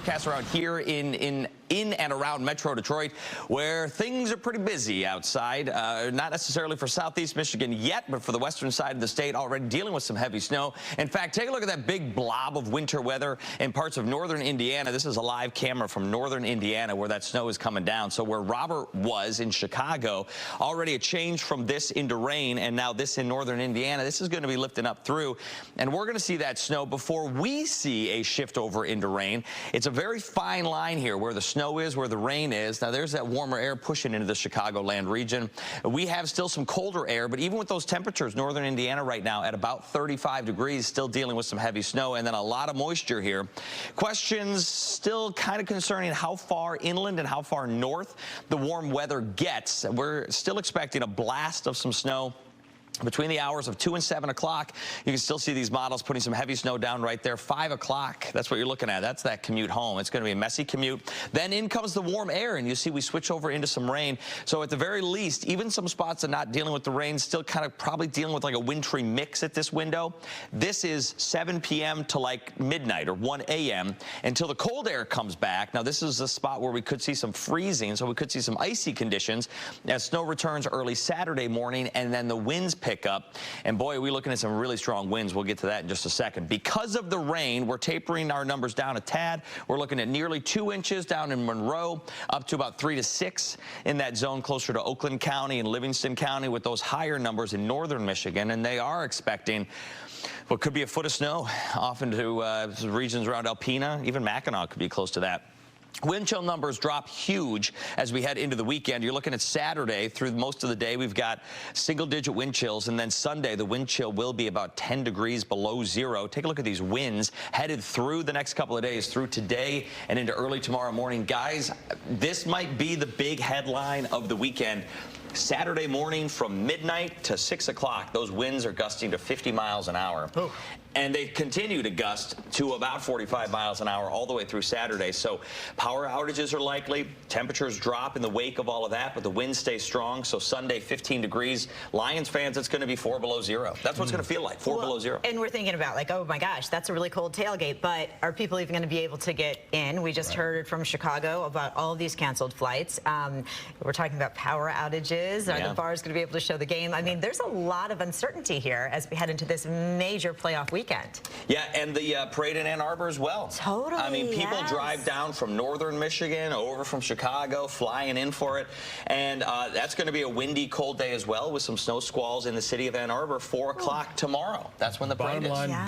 forecast around here in and around Metro Detroit, where things are pretty busy outside. Not necessarily for southeast Michigan yet, but for the western side of the state, already dealing with some heavy snow. In fact, take a look at that big blob of winter weather in parts of northern Indiana. This is a live camera from northern Indiana where that snow is coming down. So where Robert was in Chicago, already a change from this into rain, and now this in northern Indiana. This is going to be lifting up through, and we're going to see that snow before we see a shift over into rain. It's a very fine line here where the snow is, where the rain is. Now there's that warmer air pushing into the Chicagoland region. We have still some colder air, but even with those temperatures, northern Indiana right now at about 35 degrees, still dealing with some heavy snow, and then a lot of moisture here. Questions still kind of concerning how far inland and how far north the warm weather gets. We're still expecting a blast of some snow between the hours of 2 and 7 o'clock. You can still see these models putting some heavy snow down right there. 5 o'clock, that's what you're looking at. That's that commute home. It's going to be a messy commute. Then in comes the warm air, and you see we switch over into some rain. So at the very least, even some spots that are not dealing with the rain, still kind of probably dealing with like a wintry mix at this window. This is 7 p.m. to like midnight or 1 a.m. until the cold air comes back. Now this is a spot where we could see some freezing, so we could see some icy conditions as snow returns early Saturday morning, and then the winds pick up. And boy, we're looking at some really strong winds. We'll get to that in just a second. Because of the rain, we're tapering our numbers down a tad. We're looking at nearly 2 inches down in Monroe, up to about 3 to 6 in that zone closer to Oakland County and Livingston County, with those higher numbers in northern Michigan. And they are expecting what could be a foot of snow off into regions around Alpena. Even Mackinac could be close to that. Wind chill numbers drop huge as we head into the weekend. You're looking at Saturday through most of the day. We've got single-digit wind chills, and then Sunday the wind chill will be about 10 degrees below zero. Take a look at these winds headed through the next couple of days, through today and into early tomorrow morning. Guys, this might be the big headline of the weekend. Saturday morning from midnight to 6 o'clock, those winds are gusting to 50 miles an hour. Oh. And they continue to gust to about 45 miles an hour all the way through Saturday. So power outages are likely. Temperatures drop in the wake of all of that, but the winds stay strong. So Sunday, 15 degrees. Lions fans, it's going to be 4 below zero. That's what it's going to feel like, 4 below zero. And we're thinking about, like, oh my gosh, that's a really cold tailgate, but are people even going to be able to get in? We just heard from Chicago about all of these canceled flights. We're talking about power outages. Are the bars going to be able to show the game? I mean, there's a lot of uncertainty here as we head into this major playoff weekend. Yeah, and the parade in Ann Arbor as well. Totally. I mean, people drive down from northern Michigan over from Chicago, flying in for it. And that's going to be a windy, cold day as well, with some snow squalls in the city of Ann Arbor. 4 o'clock tomorrow. That's when the parade is.